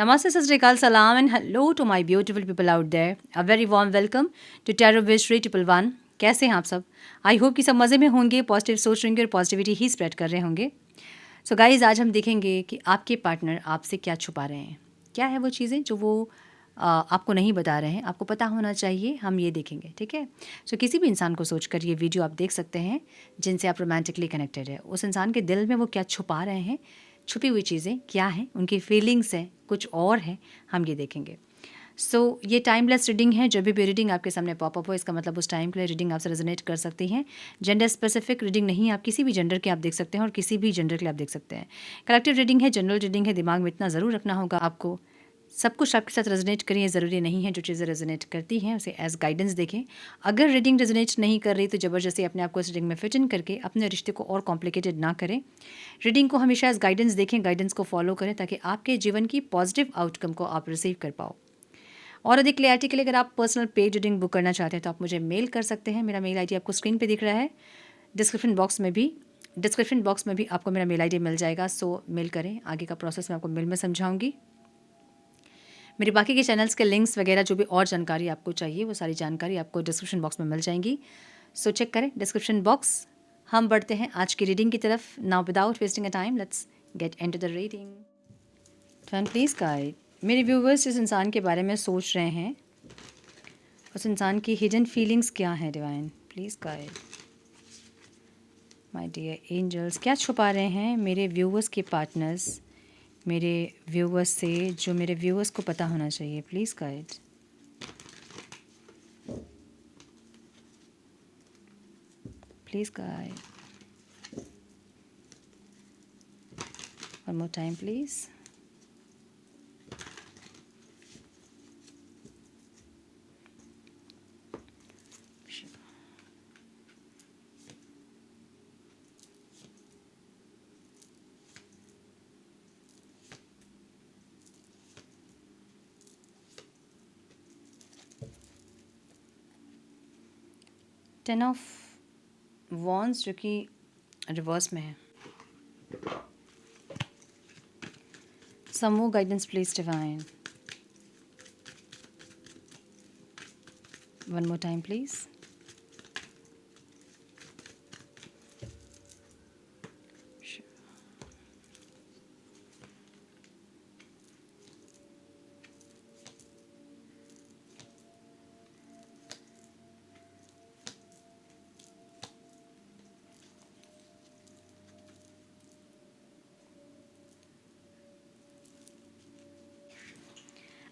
Namaste, Sat Sri Akal, Salam, and hello to my beautiful people out there. A very warm welcome to Tarot Wish 111. कैसे हैं आप सब? I hope कि सब मज़े में होंगे, पॉजिटिव सोच रहे होंगे और पॉजिटिविटी ही स्प्रेड कर रहे होंगे. सो गाइज, आज हम देखेंगे कि आपके पार्टनर आपसे क्या छुपा रहे हैं. क्या है वो चीज़ें जो वो आपको नहीं बता रहे हैं, आपको पता होना चाहिए, हम ये देखेंगे. ठीक है. सो किसी भी इंसान को सोचकर ये वीडियो आप देख सकते हैं जिनसे आप रोमांटिकली कनेक्टेड है. उस इंसान के दिल में वो क्या छुपा रहे हैं, छुपी हुई चीज़ें क्या हैं, उनकी फीलिंग्स हैं, कुछ और हैं, हम ये देखेंगे. सो ये टाइमलेस रीडिंग है. जब भी रीडिंग आपके सामने पॉपअप हो, इसका मतलब उस टाइम के लिए रीडिंग आपसे रेजोनेट कर सकती हैं. जेंडर स्पेसिफिक रीडिंग नहीं, आप किसी भी जेंडर के आप देख सकते हैं और किसी भी जेंडर के लिए आप देख सकते हैं. कलेक्टिव रीडिंग है, जनरल रीडिंग है. दिमाग में इतना ज़रूर रखना होगा आपको, सब कुछ आपके साथ रेजोनेट करें ये ज़रूरी नहीं है. जो चीज़ें रेजोनेट करती हैं उसे एज गाइडेंस देखें. अगर रीडिंग रेजोनेट नहीं कर रही तो ज़बरदस्ती अपने आप को इस रीडिंग में फिट इन करके अपने रिश्ते को और कॉम्प्लिकेटेड ना करें. रीडिंग को हमेशा एज गाइडेंस देखें, गाइडेंस को फॉलो करें ताकि आपके जीवन की पॉजिटिव आउटकम को आप रिसीव कर पाओ. और अधिक क्लैरिटी के लिए अगर आप पर्सनल पेड रीडिंग बुक करना चाहते हैं तो आप मुझे मेल कर सकते हैं. मेरा मेल आईडी आपको स्क्रीन पे दिख रहा है. डिस्क्रिप्शन बॉक्स में भी आपको मेरा मेल आईडी मिल जाएगा. सो मेल करें. आगे का प्रोसेस मैं आपको मेल में समझाऊंगी. मेरे बाकी के चैनल्स के लिंक्स वगैरह जो भी और जानकारी आपको चाहिए वो सारी जानकारी आपको डिस्क्रिप्शन बॉक्स में मिल जाएंगी. सो चेक करें डिस्क्रिप्शन बॉक्स. हम बढ़ते हैं आज की रीडिंग की तरफ. Now without wasting a time let's get into the reading. Turn please guide. मेरे व्यूवर्स जिस इंसान के बारे में सोच रहे हैं उस इंसान की हिडन फीलिंग्स क्या हैं divine please guide. My dear angels, क्या छुपा रहे हैं मेरे व्यूवर्स के पार्टनर्स मेरे व्यूवर्स से, जो मेरे व्यूवर्स को पता होना चाहिए. Please guide. Please guide. One more time please. Ten of wands जो कि रिवर्स में है. Some more guidance please divine. One more time please.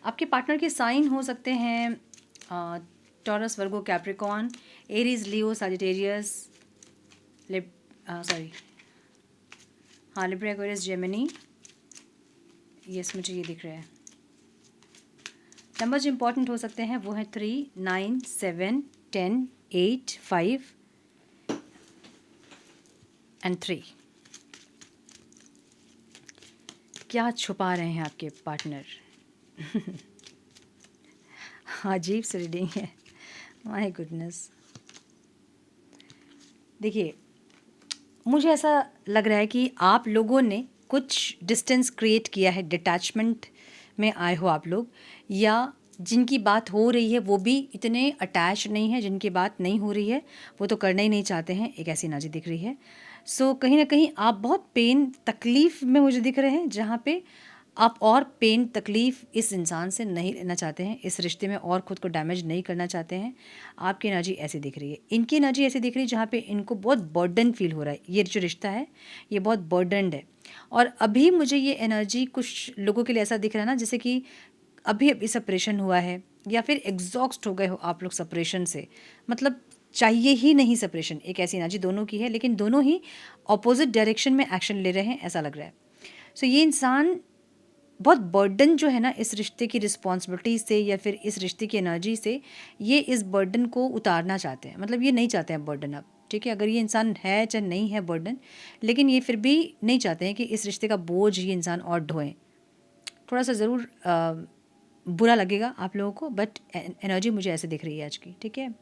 आपके पार्टनर के साइन हो सकते हैं Taurus, Virgo, Capricorn, Aries, Leo, Sagittarius, Libra, Aquarius, Gemini. Yes, मुझे ये दिख रहा है. नंबर जो इंपॉर्टेंट हो सकते हैं वो हैं 3, 9, 7, 10, 8, 5 एंड 3. क्या छुपा रहे हैं आपके पार्टनर? अजीब सी रीडिंग है. My goodness. देखिए, मुझे ऐसा लग रहा है कि आप लोगों ने कुछ डिस्टेंस क्रिएट किया है, डिटैचमेंट में आए हो आप लोग, या जिनकी बात हो रही है वो भी इतने अटैच नहीं है, जिनकी बात नहीं हो रही है वो तो करना ही नहीं चाहते हैं. एक ऐसी एनर्जी दिख रही है. सो कहीं ना कहीं आप बहुत पेन तकलीफ़ में मुझे दिख रहे हैं, जहाँ पे आप और पेन तकलीफ़ इस इंसान से नहीं लेना चाहते हैं, इस रिश्ते में और ख़ुद को डैमेज नहीं करना चाहते हैं. आपकी एनर्जी ऐसी दिख रही है. इनकी एनर्जी ऐसी दिख रही है जहाँ पे इनको बहुत बर्डन फील हो रहा है. ये जो रिश्ता है ये बहुत बर्डनड है. और अभी मुझे ये एनर्जी कुछ लोगों के लिए ऐसा दिख रहा है ना, जैसे कि अभी अभी सेपरेशन हुआ है या फिर एग्जॉस्ट हो गए हो आप लोग सेपरेशन से. मतलब चाहिए ही नहीं सेपरेशन. एक ऐसी एनर्जी दोनों की है, लेकिन दोनों ही ऑपोजिट डायरेक्शन में एक्शन ले रहे हैं, ऐसा लग रहा है. सो ये इंसान बहुत बर्डन जो है ना इस रिश्ते की रिस्पॉन्सिबिलिटी से या फिर इस रिश्ते की एनर्जी से, ये इस बर्डन को उतारना चाहते हैं. मतलब ये नहीं चाहते हैं बर्डन अब. ठीक है, अगर ये इंसान है चाहे नहीं है बर्डन, लेकिन ये फिर भी नहीं चाहते हैं कि इस रिश्ते का बोझ ये इंसान और ढोएं. थोड़ा सा ज़रूर बुरा लगेगा आप लोगों को, बट एनर्जी मुझे ऐसे दिख रही है आज की. ठीक है,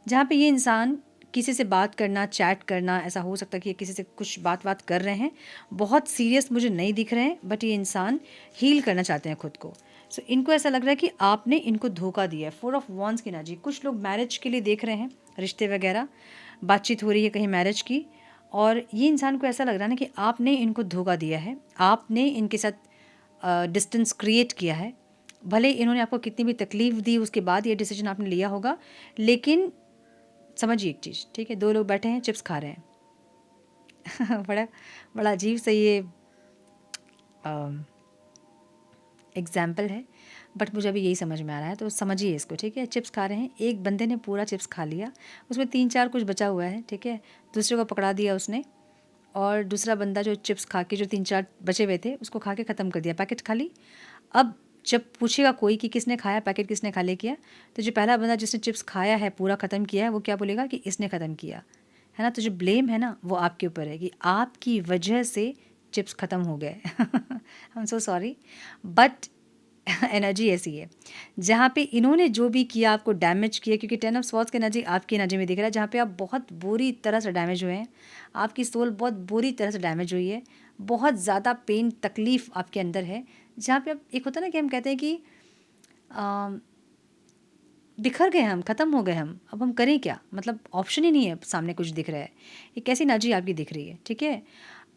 जहाँ पे ये इंसान किसी से बात करना, चैट करना, ऐसा हो सकता है कि ये किसी से कुछ बात कर रहे हैं, बहुत सीरियस मुझे नहीं दिख रहे हैं, बट ये इंसान हील करना चाहते हैं खुद को। सो इनको ऐसा लग रहा है कि आपने इनको धोखा दिया है। 4 ऑफ वॉन्ड्स की एनर्जी, कुछ लोग मैरिज के लिए देख रहे हैं, रिश्ते वगैरह बातचीत हो रही है कहीं मैरिज की, और ये इंसान को ऐसा लग रहा है ना कि आपने इनको धोखा दिया है, आपने इनके साथ डिस्टेंस क्रिएट किया है। भले इन्होंने आपको कितनी भी तकलीफ़ दी, उसके बाद ये डिसीजन आपने लिया होगा, लेकिन समझिए एक चीज़, ठीक है, 2 लोग बैठे हैं, चिप्स खा रहे हैं बड़ा बड़ा अजीब सा ये एग्जाम्पल है, बट मुझे अभी यही समझ में आ रहा है, तो समझिए इसको, ठीक है। चिप्स खा रहे हैं, एक बंदे ने पूरा चिप्स खा लिया, उसमें 3-4 कुछ बचा हुआ है, ठीक है, दूसरे को पकड़ा दिया उसने, और दूसरा बंदा जो चिप्स खा के जो 3-4 बचे हुए थे उसको खा के ख़त्म कर दिया, पैकेट खाली। अब जब पूछेगा कोई कि किसने खाया, पैकेट किसने खाली किया, तो जो पहला बंदा जिसने चिप्स खाया है, पूरा ख़त्म किया है, वो क्या बोलेगा कि इसने ख़त्म किया है ना। तो जो ब्लेम है ना वो आपके ऊपर है कि आपकी वजह से चिप्स ख़त्म हो गए I am so sorry, but energy ऐसी है जहाँ पे इन्होंने जो भी किया आपको डैमेज किया, क्योंकि 10 ऑफ स्वॉर्ड्स की एनर्जी आपकी एनर्जी में दिख रहा है, जहाँ पे आप बहुत बुरी तरह से डैमेज हुए हैं, आपकी सोल बहुत बुरी तरह से डैमेज हुई है, बहुत ज़्यादा पेन तकलीफ़ आपके अंदर है, जहाँ पे आप, एक होता है ना कि हम कहते हैं कि बिखर गए हम, ख़त्म हो गए हम, अब हम करें क्या, मतलब ऑप्शन ही नहीं है, सामने कुछ दिख रहा है, ये कैसी एनर्जी आपकी दिख रही है, ठीक है।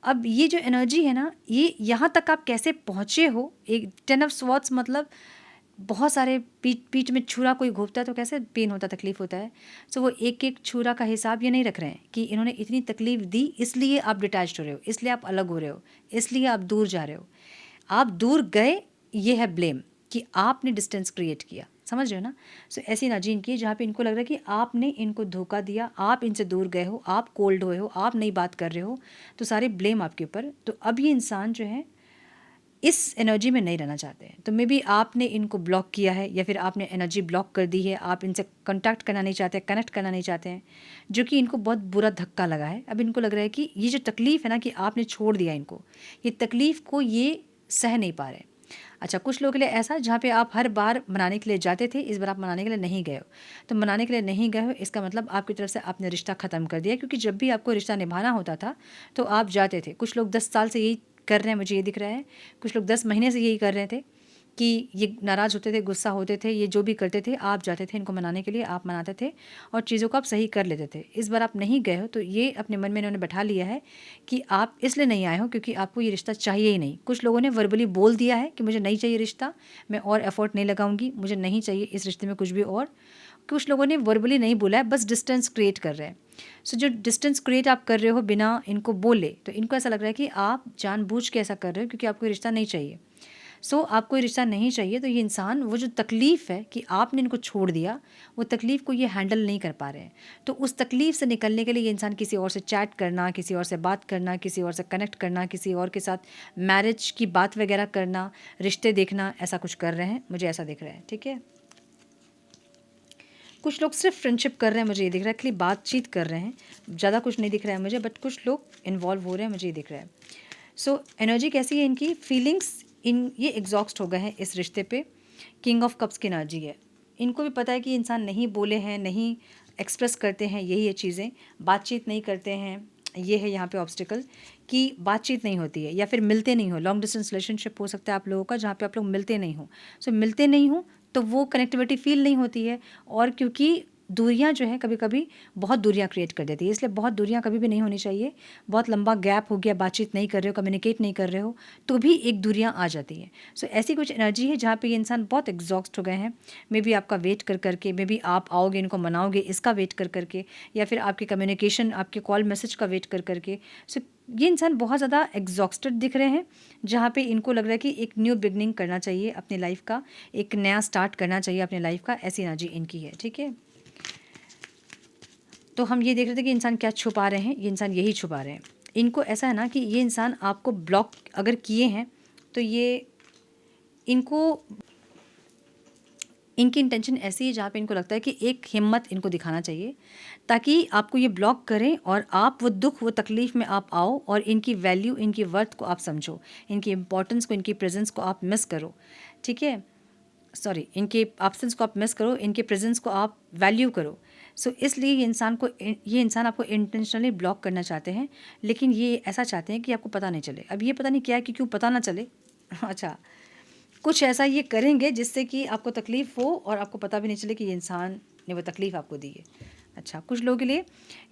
अब ये जो एनर्जी है ना, ये यहाँ तक आप कैसे पहुँचे हो, एक 10 ऑफ स्वॉर्ड्स मतलब बहुत सारे पीठ पीठ में छुरा कोई घोंपता है तो कैसे पेन होता है, तकलीफ़ होता है। सो वो एक एक छुरा का हिसाब ये नहीं रख रहे हैं कि इन्होंने इतनी तकलीफ़ दी, इसलिए आप डिटैच्ड हो रहे हो, इसलिए आप अलग हो रहे हो, इसलिए आप दूर जा रहे हो। आप दूर गए, ये है ब्लेम कि आपने डिस्टेंस क्रिएट किया, समझ रहे हो ना। सो ऐसी एनर्जी इनकी है जहाँ पे इनको लग रहा है कि आपने इनको धोखा दिया, आप इनसे दूर गए हो, आप कोल्ड हुए हो, आप नई बात कर रहे हो, तो सारे ब्लेम आपके ऊपर। तो अब ये इंसान जो है इस एनर्जी में नहीं रहना चाहते हैं, तो मे बी आपने इनको ब्लॉक किया है, या फिर आपने एनर्जी ब्लॉक कर दी है, आप इनसे कॉन्टैक्ट करना नहीं चाहते, कनेक्ट करना नहीं चाहते हैं, जो कि इनको बहुत बुरा धक्का लगा है। अब इनको लग रहा है कि ये जो तकलीफ़ है ना कि आपने छोड़ दिया इनको, ये तकलीफ़ को ये सह नहीं पा रहे। अच्छा, कुछ लोगों के लिए ऐसा जहाँ पे आप हर बार मनाने के लिए जाते थे, इस बार आप मनाने के लिए नहीं गए हो, तो मनाने के लिए नहीं गए हो इसका मतलब आपकी तरफ से आपने रिश्ता ख़त्म कर दिया, क्योंकि जब भी आपको रिश्ता निभाना होता था तो आप जाते थे। कुछ लोग 10 साल से यही कर रहे हैं, मुझे ये दिख रहा है, कुछ लोग 10 महीने से यही कर रहे थे कि ये नाराज़ होते थे, गुस्सा होते थे, ये जो भी करते थे, आप जाते थे इनको मनाने के लिए, आप मनाते थे और चीज़ों को आप सही कर लेते थे। इस बार आप नहीं गए हो, तो ये अपने मन में इन्होंने बैठा लिया है कि आप इसलिए नहीं आए हो क्योंकि आपको ये रिश्ता चाहिए ही नहीं। कुछ लोगों ने वर्बली बोल दिया है कि मुझे नहीं चाहिए रिश्ता, मैं और एफर्ट नहीं लगाऊंगी, मुझे नहीं चाहिए इस रिश्ते में कुछ भी। और कुछ लोगों ने वर्बली नहीं बोला है, बस डिस्टेंस क्रिएट कर रहे हैं। सो जो डिस्टेंस क्रिएट आप कर रहे हो बिना इनको बोले, तो इनको ऐसा लग रहा है कि आप जानबूझ के ऐसा कर रहे हो क्योंकि आपको ये रिश्ता नहीं चाहिए। सो आपको ये रिश्ता नहीं चाहिए, तो ये इंसान वो जो तकलीफ़ है कि आपने इनको छोड़ दिया, वो तकलीफ़ को ये हैंडल नहीं कर पा रहे हैं। तो उस तकलीफ़ से निकलने के लिए ये इंसान किसी और से चैट करना, किसी और से बात करना, किसी और से कनेक्ट करना, किसी और के साथ मैरिज की बात वगैरह करना, रिश्ते देखना, ऐसा कुछ कर रहे हैं, मुझे ऐसा दिख रहा है, ठीक है। कुछ लोग सिर्फ फ्रेंडशिप कर रहे हैं, मुझे ये दिख रहा है, खाली बातचीत कर रहे हैं, ज़्यादा कुछ नहीं दिख रहा है मुझे, बट कुछ लोग इन्वॉल्व हो रहे हैं, मुझे ये दिख रहा है। सो एनर्जी कैसी है इनकी, फीलिंग्स इन ये एग्जॉस्ट हो गए हैं इस रिश्ते पे। किंग ऑफ कप्स की एनर्जी है, इनको भी पता है कि इंसान नहीं बोले हैं, नहीं एक्सप्रेस करते हैं, यही है चीज़ें, बातचीत नहीं करते हैं, ये है यहाँ पे ऑब्स्टिकल कि बातचीत नहीं होती है या फिर मिलते नहीं हो। लॉन्ग डिस्टेंस रिलेशनशिप हो सकता है आप लोगों का जहाँ पे आप लोग मिलते नहीं हो। सो मिलते नहीं हो तो वो कनेक्टिविटी फील नहीं होती है, और क्योंकि दूरियां जो है कभी कभी बहुत दूरियां क्रिएट कर देती है, इसलिए बहुत दूरियां कभी भी नहीं होनी चाहिए। बहुत लंबा गैप हो गया, बातचीत नहीं कर रहे हो, कम्युनिकेट नहीं कर रहे हो, तो भी एक दूरियां आ जाती हैं। सो ऐसी कुछ एनर्जी है जहाँ पे ये इंसान बहुत एग्जॉस्ट हो गए हैं, मे बी आपका वेट कर करके, मे बी आप आओगे इनको मनाओगे इसका वेट कर करके, या फिर आपके कम्युनिकेशन, आपके कॉल मैसेज का वेट कर करके। सो ये इंसान बहुत ज़्यादा एग्जॉस्टेड दिख रहे हैं, जहाँ पे इनको लग रहा है कि एक न्यू बिगनिंग करना चाहिए अपनी लाइफ का, एक नया स्टार्ट करना चाहिए अपनी लाइफ का, ऐसी एनर्जी इनकी है, ठीक है। तो हम ये देख रहे थे कि इंसान क्या छुपा रहे हैं, ये इंसान यही छुपा रहे हैं। इनको ऐसा है ना कि ये इंसान आपको ब्लॉक अगर किए हैं तो ये इनको, इनकी इंटेंशन ऐसी है जहाँ पे इनको लगता है कि एक हिम्मत इनको दिखाना चाहिए ताकि आपको ये ब्लॉक करें और आप वो दुख, वो तकलीफ़ में आप आओ और इनकी वैल्यू, इनकी वर्थ को आप समझो, इनकी इंपॉर्टेंस को, इनकी प्रेजेंस को आप मिस करो, ठीक है। सॉरी, इनके एब्सेंस को आप मिस करो, इनके प्रेजेंस को आप वैल्यू करो। सो इसलिए ये इंसान आपको इंटेंशनली ब्लॉक करना चाहते हैं, लेकिन ये ऐसा चाहते हैं कि आपको पता नहीं चले। अब ये पता नहीं क्या है कि क्यों पता ना चले। अच्छा, कुछ ऐसा ये करेंगे जिससे कि आपको तकलीफ़ हो और आपको पता भी नहीं चले कि ये इंसान ने वो तकलीफ़ आपको दी है। अच्छा, कुछ लोगों के लिए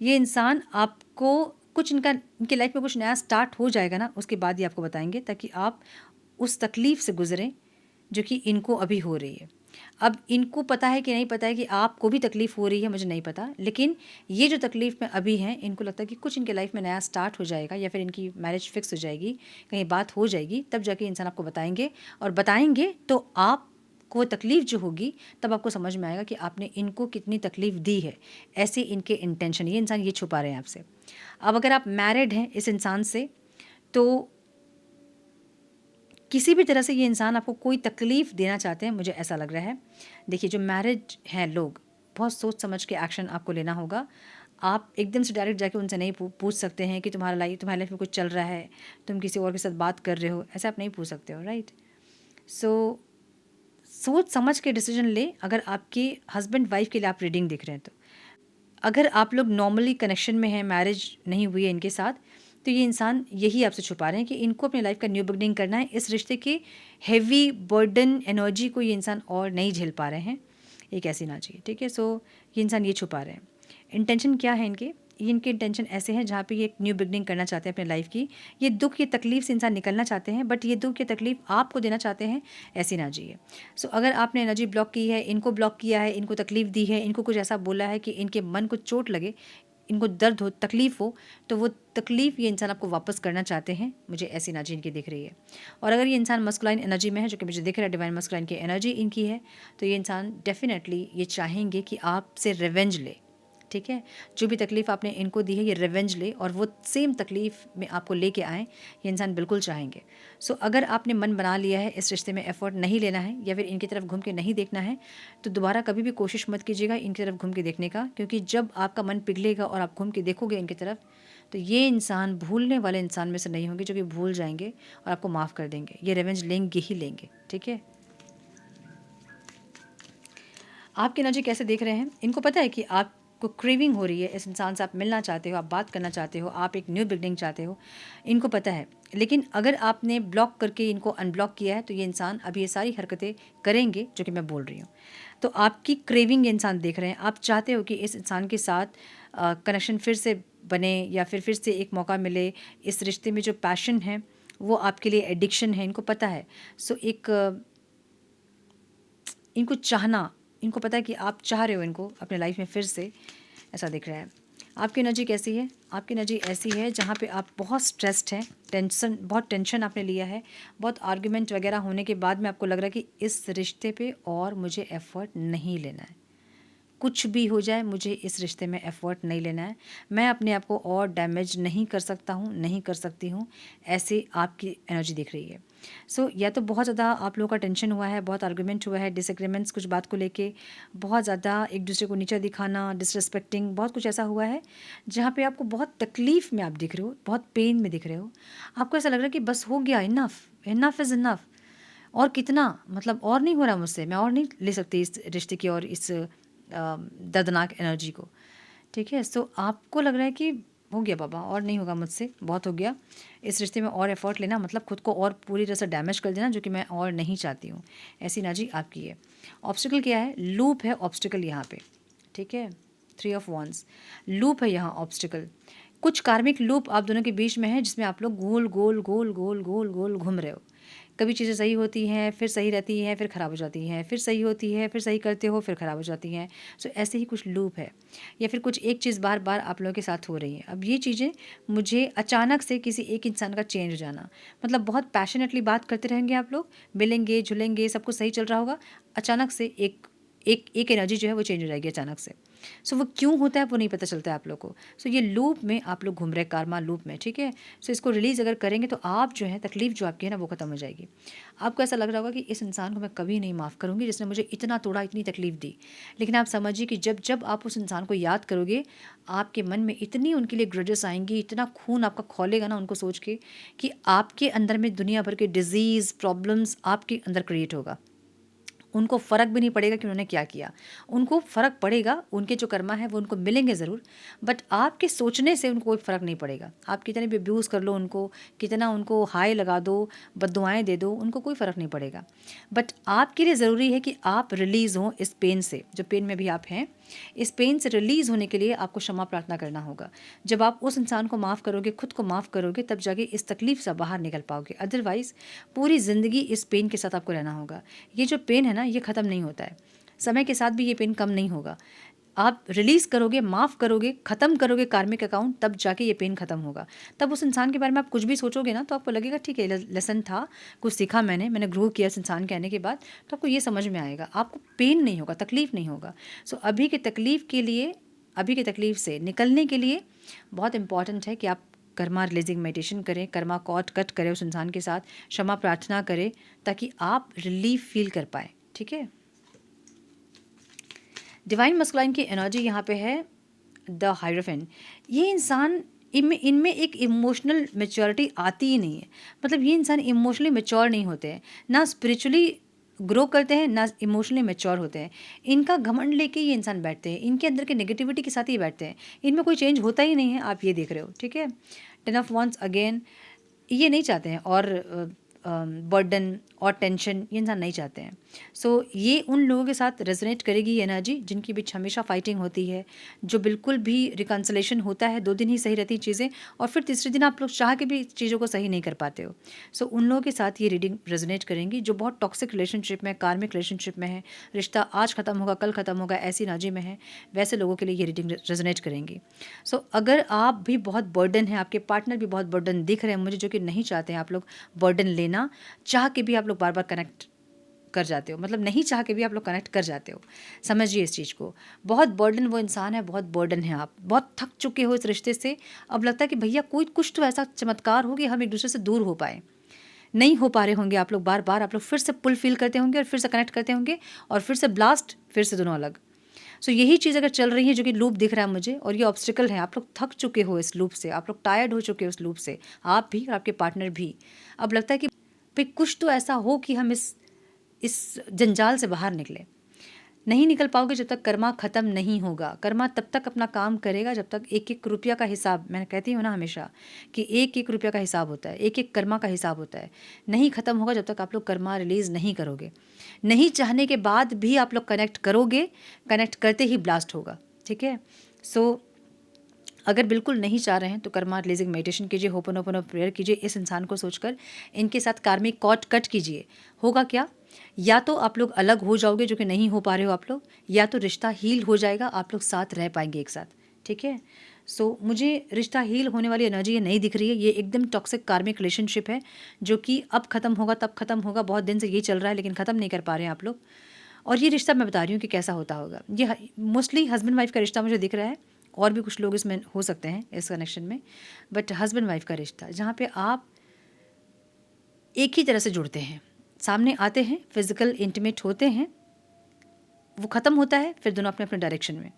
ये इंसान आपको कुछ इनकी लाइफ में कुछ नया स्टार्ट हो जाएगा ना, उसके बाद ही आपको बताएंगे, ताकि आप उस तकलीफ़ से गुज़रें जो कि इनको अभी हो रही है। अब इनको पता है कि नहीं पता है कि आपको भी तकलीफ़ हो रही है, मुझे नहीं पता, लेकिन ये जो तकलीफ़ में अभी हैं, इनको लगता है कि कुछ इनके लाइफ में नया स्टार्ट हो जाएगा या फिर इनकी मैरिज फिक्स हो जाएगी, कहीं बात हो जाएगी, तब जाके इंसान आपको बताएंगे। और बताएंगे तो आपको वो तकलीफ़ जो होगी, तब आपको समझ में आएगा कि आपने इनको कितनी तकलीफ़ दी है। ऐसे इनके इंटेंशन, ये इंसान ये छुपा रहे हैं आपसे। अब अगर आप मैरिड हैं इस इंसान से, तो किसी भी तरह से ये इंसान आपको कोई तकलीफ़ देना चाहते हैं, मुझे ऐसा लग रहा है। देखिए, जो मैरिड हैं लोग, बहुत सोच समझ के एक्शन आपको लेना होगा। आप एकदम से डायरेक्ट जाके उनसे नहीं पूछ सकते हैं कि तुम्हारी लाइफ में कुछ चल रहा है, तुम किसी और के साथ बात कर रहे हो, ऐसा आप नहीं पूछ सकते हो, राइट? सो सोच समझ के डिसीजन ले। अगर आपके हस्बैंड वाइफ के लिए आप रीडिंग देख रहे हैं तो, अगर आप लोग नॉर्मली कनेक्शन में हैं, मैरिज नहीं हुई है इनके साथ, तो ये इंसान यही आपसे छुपा रहे हैं कि इनको अपनी लाइफ का न्यू बिगनिंग करना है। इस रिश्ते के हेवी बर्डन एनर्जी को ये इंसान और नहीं झेल पा रहे हैं, एक ऐसी एनर्जी, ठीक है। सो ये इंसान ये छुपा रहे हैं। इंटेंशन क्या है इनके? ये इनके इंटेंशन ऐसे हैं जहाँ पे ये एक न्यू बिगनिंग करना चाहते हैं अपने लाइफ की। ये दुख, ये तकलीफ से इंसान निकलना चाहते हैं, बट ये दुख, ये तकलीफ आपको देना चाहते हैं, ऐसी एनर्जी है। सो अगर आपने एनर्जी ब्लॉक की है, इनको ब्लॉक किया है, इनको तकलीफ दी है, इनको कुछ ऐसा बोला है कि इनके मन को चोट लगे, इनको दर्द हो, तकलीफ़ हो, तो वो तकलीफ़ ये इंसान आपको वापस करना चाहते हैं, मुझे ऐसी एनर्जी इनकी दिख रही है। और अगर ये इंसान मस्कुलाइन एनर्जी में है, जो कि मुझे दिख रहा है डिवाइन मस्कुलाइन की एनर्जी इनकी है, तो ये इंसान डेफिनेटली ये चाहेंगे कि आपसे रिवेंज ले, ठीक है। जो भी तकलीफ़ आपने इनको दी है, ये रिवेंज ले और वो सेम तकलीफ़ में आपको लेके आएँ, ये इंसान बिल्कुल चाहेंगे। सो अगर आपने मन बना लिया है इस रिश्ते में एफ़र्ट नहीं लेना है या फिर इनकी तरफ घूम के नहीं देखना है, तो दोबारा कभी भी कोशिश मत कीजिएगा इनकी तरफ घूम के देखने का, क्योंकि जब आपका मन पिघलेगा और आप घूम के देखोगे इनकी तरफ, तो ये इंसान भूलने वाले इंसान में से नहीं होंगे, जो कि भूल जाएंगे और आपको माफ़ कर देंगे। ये रिवेंज लेंगे ही लेंगे, ठीक है। आपकी एनर्जी कैसे देख रहे हैं? इनको पता है कि आपको क्रेविंग हो रही है इस इंसान से, आप मिलना चाहते हो, आप बात करना चाहते हो, आप एक न्यू बिगनिंग चाहते हो, इनको पता है। लेकिन अगर आपने ब्लॉक करके इनको अनब्लॉक किया है, तो ये इंसान अभी ये सारी हरकतें करेंगे जो कि मैं बोल रही हूँ। तो आपकी क्रेविंग ये इंसान देख रहे हैं। आप चाहते हो कि इस इंसान के साथ कनेक्शन फिर से बने या फिर से एक मौका मिले। इस रिश्ते में जो पैशन है वो आपके लिए एडिक्शन है, इनको पता है। सो एक इनको चाहना, इनको पता है कि आप चाह रहे हो इनको अपने लाइफ में फिर से, ऐसा दिख रहा है। आपकी एनर्जी कैसी है? आपकी एनर्जी ऐसी है जहाँ पे आप बहुत स्ट्रेस्ड हैं, बहुत टेंशन आपने लिया है, बहुत आर्ग्यूमेंट वगैरह होने के बाद में आपको लग रहा है कि इस रिश्ते पे और मुझे एफ़र्ट नहीं लेना है। कुछ भी हो जाए, मुझे इस रिश्ते में एफ़र्ट नहीं लेना है। मैं अपने आप को और डैमेज नहीं कर सकता हूँ, नहीं कर सकती हूँ, ऐसे आपकी एनर्जी दिख रही है। सो या तो बहुत ज़्यादा आप लोगों का टेंशन हुआ है, बहुत आर्गुमेंट हुआ है, डिसएग्रीमेंट्स कुछ बात को लेके, बहुत ज़्यादा एक दूसरे को नीचा दिखाना, डिसरिस्पेक्टिंग, बहुत कुछ ऐसा हुआ है जहाँ पे आपको बहुत तकलीफ़ में आप दिख रहे हो, बहुत पेन में दिख रहे हो। आपको ऐसा लग रहा है कि बस हो गया, इनफ, इनफ इज़ इनफ। और कितना, मतलब और नहीं हो रहा मुझसे, मैं और नहीं ले सकती इस रिश्ते की और इस दर्दनाक एनर्जी को, ठीक है। सो आपको लग रहा है कि हो गया बाबा, और नहीं होगा मुझसे, बहुत हो गया, इस रिश्ते में और एफर्ट लेना मतलब खुद को और पूरी तरह से डैमेज कर देना, जो कि मैं और नहीं चाहती हूँ, ऐसी एनर्जी आपकी है। ऑब्स्टिकल क्या है? लूप है ऑब्स्टिकल यहाँ पे, ठीक है। 3 ऑफ वॉन्ड्स लूप है यहाँ, ऑब्स्टिकल। कुछ कार्मिक लूप आप दोनों के बीच में है, जिसमें आप लोग गोल गोल गोल गोल गोल गोल घूम रहे हो। कभी चीज़ें सही होती हैं, फिर सही रहती हैं, फिर ख़राब हो जाती हैं, फिर सही होती है, फिर सही करते हो, फिर ख़राब हो जाती हैं। सो ऐसे ही कुछ लूप है, या फिर कुछ एक चीज़ बार बार आप लोगों के साथ हो रही है। अब ये चीज़ें मुझे अचानक से किसी एक इंसान का चेंज हो जाना, मतलब बहुत पैशनेटली बात करते रहेंगे आप लोग, मिलेंगे जुलेंगे, सब कुछ सही चल रहा होगा, अचानक से एक एक एक एनर्जी जो है वो चेंज हो जाएगी अचानक से। सो वो क्यों होता है वो नहीं पता चलता है आप लोग को। सो ये लूप में आप लोग घूम रहे, कार्मा लूप में, ठीक है। सो इसको रिलीज़ अगर करेंगे तो आप जो है तकलीफ़ जो आपकी है ना वो ख़त्म हो जाएगी। आपको ऐसा लग रहा होगा कि इस इंसान को मैं कभी नहीं माफ़ करूँगी जिसने मुझे इतना तोड़ा, इतनी तकलीफ़ दी। लेकिन आप समझिए कि जब जब आप उस इंसान को याद करोगे, आपके मन में इतनी उनके लिए ग्रजेस आएंगी, इतना खून आपका खौलेगा ना उनको सोच के, कि आपके अंदर में दुनिया भर के डिज़ीज़ प्रॉब्लम्स आपके अंदर क्रिएट होगा। उनको फ़र्क भी नहीं पड़ेगा कि उन्होंने क्या किया। उनको फ़र्क पड़ेगा, उनके जो कर्मा है वो उनको मिलेंगे ज़रूर, बट आपके सोचने से उनको कोई फ़र्क नहीं पड़ेगा। आप कितने भी अब्यूज़ कर लो उनको, कितना उनको हाय लगा दो, बद्दुआएँ दे दो, उनको कोई फ़र्क नहीं पड़ेगा। बट आपके लिए ज़रूरी है कि आप रिलीज़ हों इस पेन से, जो पेन में भी आप हैं। इस पेन से रिलीज़ होने के लिए आपको क्षमा प्रार्थना करना होगा। जब आप उस इंसान को माफ़ करोगे, खुद को माफ़ करोगे, तब जाके इस तकलीफ़ से बाहर निकल पाओगे। अदरवाइज़ पूरी ज़िंदगी इस पेन के साथ आपको रहना होगा। ये जो पेन है ना, ये ख़त्म नहीं होता है। समय के साथ भी ये पेन कम नहीं होगा। आप रिलीज़ करोगे, माफ़ करोगे, ख़त्म करोगे कार्मिक अकाउंट, तब जाके ये पेन ख़त्म होगा। तब उस इंसान के बारे में आप कुछ भी सोचोगे ना, तो आपको लगेगा ठीक है, लेसन था, कुछ सीखा मैंने ग्रो किया इस इंसान के आने के बाद, तो आपको ये समझ में आएगा। आपको पेन नहीं होगा, तकलीफ़ नहीं होगा। सो अभी की तकलीफ़ के लिए, अभी की तकलीफ़ से निकलने के लिए बहुत इंपॉर्टेंट है कि आप कर्मा रिलीजिंग मेडिटेशन करें, कर्मा कॉर्ड कट करें उस इंसान के साथ, क्षमा प्रार्थना करें, ताकि आप रिलीफ फील कर पाएँ। ठीक है। डिवाइन मस्कुलाइन की एनर्जी यहाँ पे है द हायरोफेंट। ये इंसान, इनमें एक इमोशनल मैच्योरिटी आती ही नहीं है। मतलब ये इंसान इमोशनली मैच्योर नहीं होते हैं, ना स्पिरिचुअली ग्रो करते हैं, ना इमोशनली मैच्योर होते हैं। इनका घमंड लेके ये इंसान बैठते हैं, इनके अंदर के नेगेटिविटी के साथ ही बैठते हैं। इनमें कोई चेंज होता ही नहीं है, आप ये देख रहे हो। ठीक है। 10 ऑफ वंस अगेन, ये नहीं चाहते हैं, और बर्डन और टेंशन ये इंसान नहीं चाहते हैं। सो ये उन लोगों के साथ रेजोनेट करेगी ये एनर्जी जिनके बीच हमेशा फाइटिंग होती है, जो बिल्कुल भी रिकन्सिलेशन होता है, 2 दिन ही सही रहती चीज़ें, और फिर तीसरे दिन आप लोग चाह के भी चीज़ों को सही नहीं कर पाते हो। सो उन लोगों के साथ ये रीडिंग रेजोनेट करेंगी जो बहुत टॉक्सिक रिलेशनशिप में, कार्मिक रिलेशनशिप में है, रिश्ता आज ख़त्म होगा, कल ख़त्म होगा, ऐसी एनर्जी में है, वैसे लोगों के लिए ये रीडिंग रेजोनेट करेंगी। सो अगर आप भी बहुत बर्डन है, आपके पार्टनर भी बहुत बर्डन दिख रहे हैं मुझे, जो कि नहीं चाहते हैं आप लोग बर्डन लेना, चाह के भी आप लोग बार बार कनेक्ट कर जाते हो, मतलब नहीं चाह के भी आप लोग कनेक्ट कर जाते हो, समझिए इस चीज़ को। बहुत बर्डन वो इंसान है, बहुत बर्डन है, आप बहुत थक चुके हो इस रिश्ते से। अब लगता है कि भैया कोई कुछ तो ऐसा चमत्कार हो कि हम एक दूसरे से दूर हो पाए। नहीं हो पा रहे होंगे आप लोग, बार बार आप लोग फिर से पुल फील करते होंगे और फिर से कनेक्ट करते होंगे और फिर से ब्लास्ट, फिर से दोनों अलग। सो यही चीज़ अगर चल रही है, जो कि लूप दिख रहा है मुझे, और ये ऑब्स्टिकल है, आप लोग थक चुके हो इस लूप से, आप लोग टायर्ड हो चुके हो इस लूप से, आप भी और आपके पार्टनर भी। अब लगता है कि भाई कुछ तो ऐसा हो कि हम इस जंजाल से बाहर निकले। नहीं निकल पाओगे जब तक कर्मा ख़त्म नहीं होगा। कर्मा तब तक अपना काम करेगा जब तक एक एक रुपया का हिसाब, मैं कहती हूँ ना हमेशा कि एक एक रुपया का हिसाब होता है, एक एक कर्मा का हिसाब होता है, नहीं ख़त्म होगा जब तक आप लोग कर्मा रिलीज़ नहीं करोगे। नहीं चाहने के बाद भी आप लोग कनेक्ट करोगे, कनेक्ट करते ही ब्लास्ट होगा। ठीक है। सो अगर बिल्कुल नहीं चाह रहे हैं तो कर्मा रिलीजिंग मेडिटेशन कीजिए, होपनोपोनो प्रेयर कीजिए, इस इंसान को सोचकर इनके साथ कार्मिक कॉर्ड कट कीजिए। होगा क्या, या तो आप लोग अलग हो जाओगे, जो कि नहीं हो पा रहे हो आप लोग, या तो रिश्ता हील हो जाएगा, आप लोग साथ रह पाएंगे एक साथ। ठीक है। सो मुझे रिश्ता हील होने वाली एनर्जी ये नहीं दिख रही है। ये एकदम टॉक्सिक कार्मिक रिलेशनशिप है, जो कि अब ख़त्म होगा, तब ख़त्म होगा। बहुत दिन से ये चल रहा है लेकिन ख़त्म नहीं कर पा रहे हैं आप लोग। और ये रिश्ता मैं बता रही हूँ कि कैसा होता होगा। ये मोस्टली हस्बैंड वाइफ का रिश्ता मुझे दिख रहा है, और भी कुछ लोग इसमें हो सकते हैं इस कनेक्शन में, बट हस्बैंड वाइफ का रिश्ता जहाँ पे आप एक ही तरह से जुड़ते हैं, सामने आते हैं, फिजिकल इंटीमेट होते हैं, वो ख़त्म होता है, फिर दोनों अपने अपने डायरेक्शन में।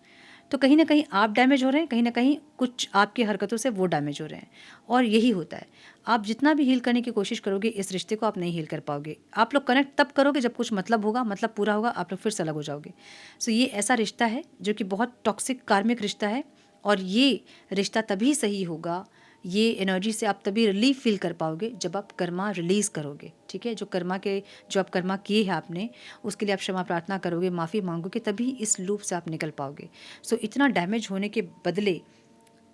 तो कहीं ना कहीं आप डैमेज हो रहे हैं, कहीं ना कहीं कुछ आपकी हरकतों से वो डैमेज हो रहे हैं, और यही होता है। आप जितना भी हील करने की कोशिश करोगे, इस रिश्ते को आप नहीं हील कर पाओगे। आप लोग कनेक्ट तब करोगे जब कुछ मतलब होगा, मतलब पूरा होगा, आप लोग फिर से अलग हो जाओगे। सो ये ऐसा रिश्ता है जो कि बहुत टॉक्सिक कार्मिक रिश्ता है, और ये रिश्ता तभी सही होगा, ये एनर्जी से आप तभी रिलीफ फील कर पाओगे जब आप कर्मा रिलीज़ करोगे। ठीक है। जो आप कर्मा किए हैं आपने, उसके लिए आप क्षमा प्रार्थना करोगे, माफ़ी मांगोगे, तभी इस लूप से आप निकल पाओगे। सो इतना डैमेज होने के बदले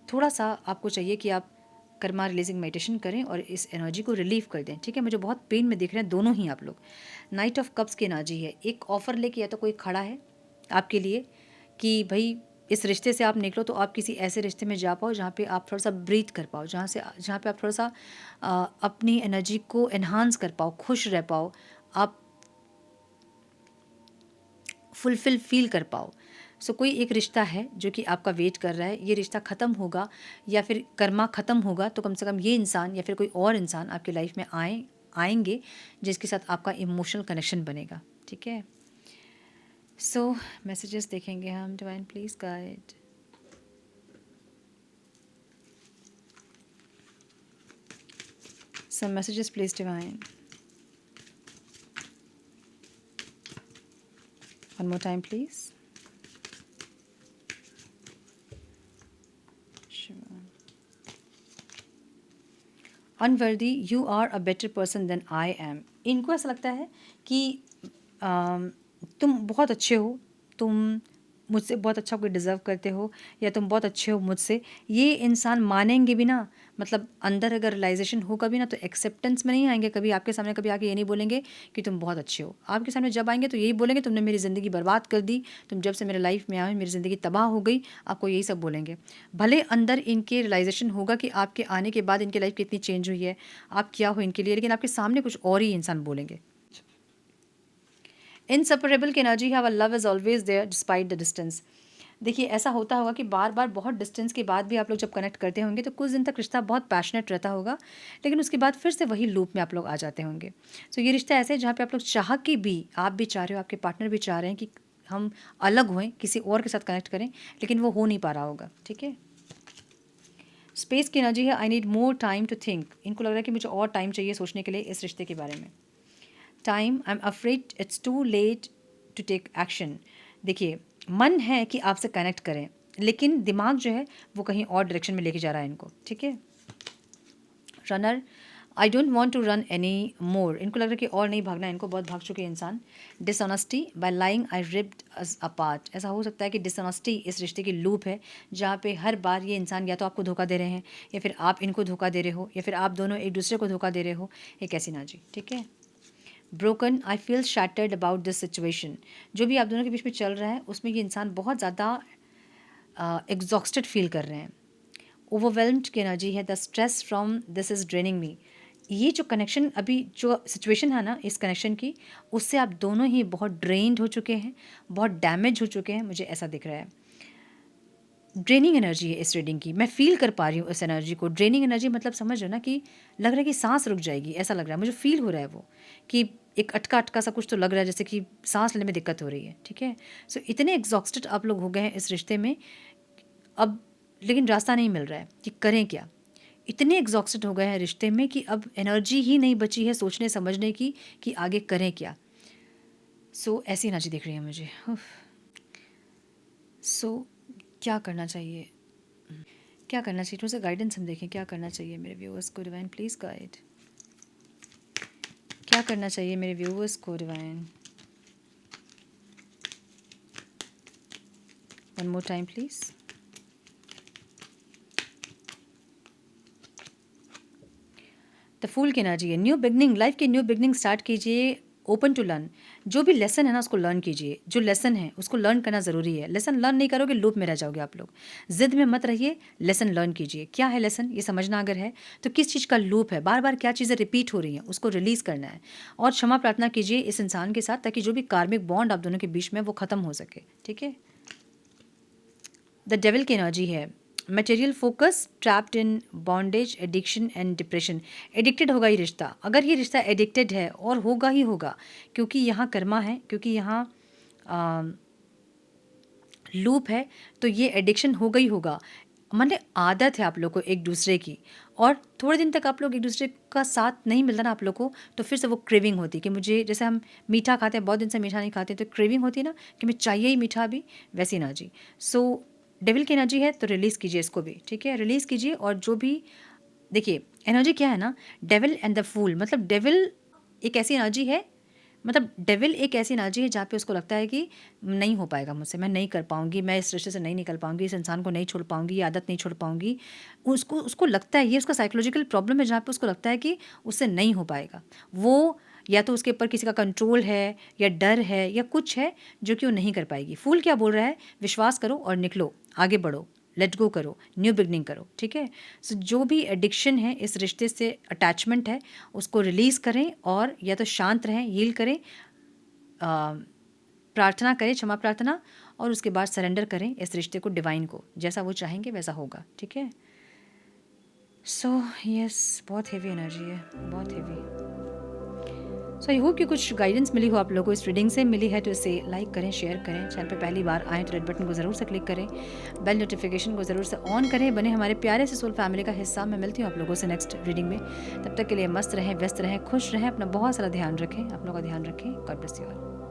थोड़ा सा आपको चाहिए कि आप कर्मा रिलीजिंग मेडिटेशन करें और इस एनर्जी को रिलीव कर दें। ठीक है। मुझे बहुत पेन में दिख रहे हैं दोनों ही आप लोग। नाइट ऑफ कप्स की एनर्जी है, एक ऑफर लेके या तो कोई खड़ा है आपके लिए कि भाई इस रिश्ते से आप निकलो, तो आप किसी ऐसे रिश्ते में जा पाओ जहाँ पे आप थोड़ा सा ब्रीथ कर पाओ, जहाँ पे आप थोड़ा सा अपनी एनर्जी को एनहांस कर पाओ, खुश रह पाओ, आप फुलफिल फील कर पाओ। सो कोई एक रिश्ता है जो कि आपका वेट कर रहा है। ये रिश्ता ख़त्म होगा या फिर कर्मा ख़त्म होगा, तो कम से कम ये इंसान या फिर कोई और इंसान आपकी लाइफ में आएंगे जिसके साथ आपका इमोशनल कनेक्शन बनेगा। ठीक है। सो मैसेजेस देखेंगे हम। Divine please guide. Some messages please divine. One more time please. Unworthy, you are a better person than I am. इनको ऐसा लगता है कि तुम बहुत अच्छे हो, तुम मुझसे बहुत अच्छा कोई डिज़र्व करते हो, या तुम बहुत अच्छे हो मुझसे। ये इंसान मानेंगे भी ना, मतलब अंदर अगर रियलाइजेशन होगा भी ना, तो एक्सेप्टेंस में नहीं आएंगे कभी आपके सामने। कभी आके ये नहीं बोलेंगे कि तुम बहुत अच्छे हो। आपके सामने जब आएंगे तो यही बोलेंगे तुमने मेरी ज़िंदगी बर्बाद कर दी, तुम जब से मेरे लाइफ में आए मेरी ज़िंदगी तबाह हो गई। आपको यही सब बोलेंगे। भले अंदर इनके रियलाइजेशन होगा कि आपके आने के बाद इनकी लाइफ कितनी चेंज हुई है, आप क्या हो इनके लिए, लेकिन आपके सामने कुछ और ही इंसान बोलेंगे। इनसेपरेबल की एनर्जी है, love is always there despite the distance. देखिए ऐसा होता होगा कि बार बार बहुत डिस्टेंस के बाद भी आप लोग जब कनेक्ट करते होंगे तो कुछ दिन तक रिश्ता बहुत पैशनेट रहता होगा, लेकिन उसके बाद फिर से वही लूप में आप लोग आ जाते होंगे। सो ये रिश्ता ऐसे है जहाँ पे आप लोग चाह के भी, आप भी चाह रहे हो, आपके पार्टनर भी चाह रहे हैं कि हम अलग हुए, किसी और के साथ कनेक्ट करें, लेकिन वो हो नहीं पा रहा होगा। ठीक है। स्पेस की एनर्जी है, I need more time to think. इनको लग रहा है कि मुझे और टाइम चाहिए सोचने के लिए इस रिश्ते के बारे में। Time, I am afraid it's too late to take action. देखिए मन है कि आपसे कनेक्ट करें, लेकिन दिमाग जो है वो कहीं और डायरेक्शन में लेके जा रहा है इनको। ठीक है। Runner, I don't want to run any more. इनको लग रहा है कि और नहीं भागना है इनको, बहुत भाग चुके हैं इंसान। डिसऑनेस्टी, बाय लाइंग आई रिप्ड अस अपार्ट। ऐसा हो सकता है कि डिसऑनेस्टी इस रिश्ते की लूप है, जहाँ पे हर बार ये इंसान या तो आपको धोखा दे रहे हैं, या फिर आप इनको धोखा दे रहे हो, या फिर आप दोनों एक दूसरे को धोखा दे रहे हो। एक ऐसी ना जी। ठीक है। Broken, I feel shattered about this situation. जो भी आप दोनों के बीच में चल रहा है उसमें ये इंसान बहुत ज़्यादा एग्जॉस्टेड फील कर रहे हैं। ओवरवेल्म्ड की एनर्जी है, the stress from this is draining me. ये जो कनेक्शन, अभी जो सिचुएशन है ना इस कनेक्शन की, उससे आप दोनों ही बहुत ड्रेन्ड हो चुके हैं, बहुत डैमेज हो चुके हैं, मुझे ऐसा दिख रहा है। ड्रेनिंग एनर्जी है इस रीडिंग की, मैं फील कर पा रही हूँ इस एनर्जी को। ड्रेनिंग एनर्जी मतलब समझ रहे हो ना, कि लग रहा है कि सांस रुक जाएगी, ऐसा लग रहा है मुझे, फील हो रहा है वो, कि एक अटका अटका सा कुछ तो लग रहा है, जैसे कि सांस लेने में दिक्कत हो रही है। ठीक है। सो इतने एग्जॉस्टेड आप लोग हो गए हैं इस रिश्ते में अब, लेकिन रास्ता नहीं मिल रहा है कि करें क्या। इतने एग्जॉस्टेड हो गए हैं रिश्ते में कि अब एनर्जी ही नहीं बची है सोचने समझने की कि आगे करें क्या। सो ऐसी एनर्जी दिख रही है मुझे। सो क्या करना चाहिए, क्या करना चाहिए, थोड़ा सा गाइडेंस हम देखें, क्या करना चाहिए मेरे व्यूअर्स को। डिवाइन प्लीज़ गाइड, क्या करना चाहिए मेरे व्यूअर्स को divine. One more time please. The fool की एनर्जी है, न्यू बिगनिंग, लाइफ की न्यू बिगनिंग स्टार्ट कीजिए, ओपन टू लर्न। जो भी लेसन है ना उसको लर्न कीजिए, जो लेसन है उसको लर्न करना ज़रूरी है। लेसन लर्न नहीं करोगे लूप में रह जाओगे आप लोग। जिद में मत रहिए, लेसन लर्न कीजिए। क्या है लेसन, ये समझना अगर है तो किस चीज़ का लूप है, बार बार क्या चीज़ें रिपीट हो रही हैं, उसको रिलीज़ करना है। और क्षमा प्रार्थना कीजिए इस इंसान के साथ, ताकि जो भी कार्मिक बॉन्ड आप दोनों के बीच में वो ख़त्म हो सके। ठीक है। द डेविल की एनर्जी है, material focus, trapped in bondage, addiction and depression. Addicted होगा ये रिश्ता, अगर ये रिश्ता एडिक्टेड है, और होगा ही होगा, क्योंकि यहाँ कर्मा है, क्योंकि यहाँ लूप है, तो ये एडिक्शन होगा ही होगा। माने आदत है आप लोग को एक दूसरे की, और थोड़े दिन तक आप लोग एक दूसरे का साथ नहीं मिलता ना आप लोग को, तो फिर से वो क्रेविंग होती है कि मुझे, जैसे हम मीठा खाते हैं, बहुत दिन से मीठा नहीं खाते, तो क्रेविंग होती है ना कि मैं चाहिए ही मीठा भी, वैसी एनर्जी। सो डेविल की एनर्जी है, तो रिलीज़ कीजिए इसको भी। ठीक है, रिलीज़ कीजिए। और जो भी, देखिए एनर्जी क्या है ना, डेविल एंड द फूल, मतलब डेविल एक ऐसी एनर्जी है, मतलब डेविल एक ऐसी एनर्जी है जहाँ पे उसको लगता है कि नहीं हो पाएगा मुझसे, मैं नहीं कर पाऊँगी, मैं इस रिश्ते से नहीं निकल पाऊँगी, इस इंसान को नहीं छोड़ पाऊँगी, ये आदत नहीं छोड़ पाऊँगी। उसको उसको लगता है, ये उसका साइकोलॉजिकल प्रॉब्लम है, जहाँ पे उसको लगता है कि उससे नहीं हो पाएगा। वो या तो उसके ऊपर किसी का कंट्रोल है, या डर है, या कुछ है जो कि वो नहीं कर पाएगी। फूल क्या बोल रहा है, विश्वास करो और निकलो, आगे बढ़ो, लेट गो करो, न्यू बिगनिंग करो। ठीक है। सो जो भी एडिक्शन है इस रिश्ते से, अटैचमेंट है, उसको रिलीज़ करें, और या तो शांत रहें, हील करें, प्रार्थना करें, क्षमा प्रार्थना, और उसके बाद सरेंडर करें इस रिश्ते को डिवाइन को, जैसा वो चाहेंगे वैसा होगा। ठीक है। सो यस, बहुत हेवी एनर्जी है, बहुत हेवी। सो आई होप कि कुछ गाइडेंस मिली हो आप लोगों को, इस रीडिंग से मिली है तो इसे लाइक करें, शेयर करें। चैनल पे पहली बार आएँ तो रेड बटन को ज़रूर से क्लिक करें, बेल नोटिफिकेशन को ज़रूर से ऑन करें, बने हमारे प्यारे से सोल फैमिली का हिस्सा। मैं मिलती हूँ आप लोगों से नेक्स्ट रीडिंग में। तब तक के लिए मस्त रहें, व्यस्त रहें, खुश रहें, अपना बहुत सारा ध्यान रखें, अपनों का ध्यान रखें। God bless you all.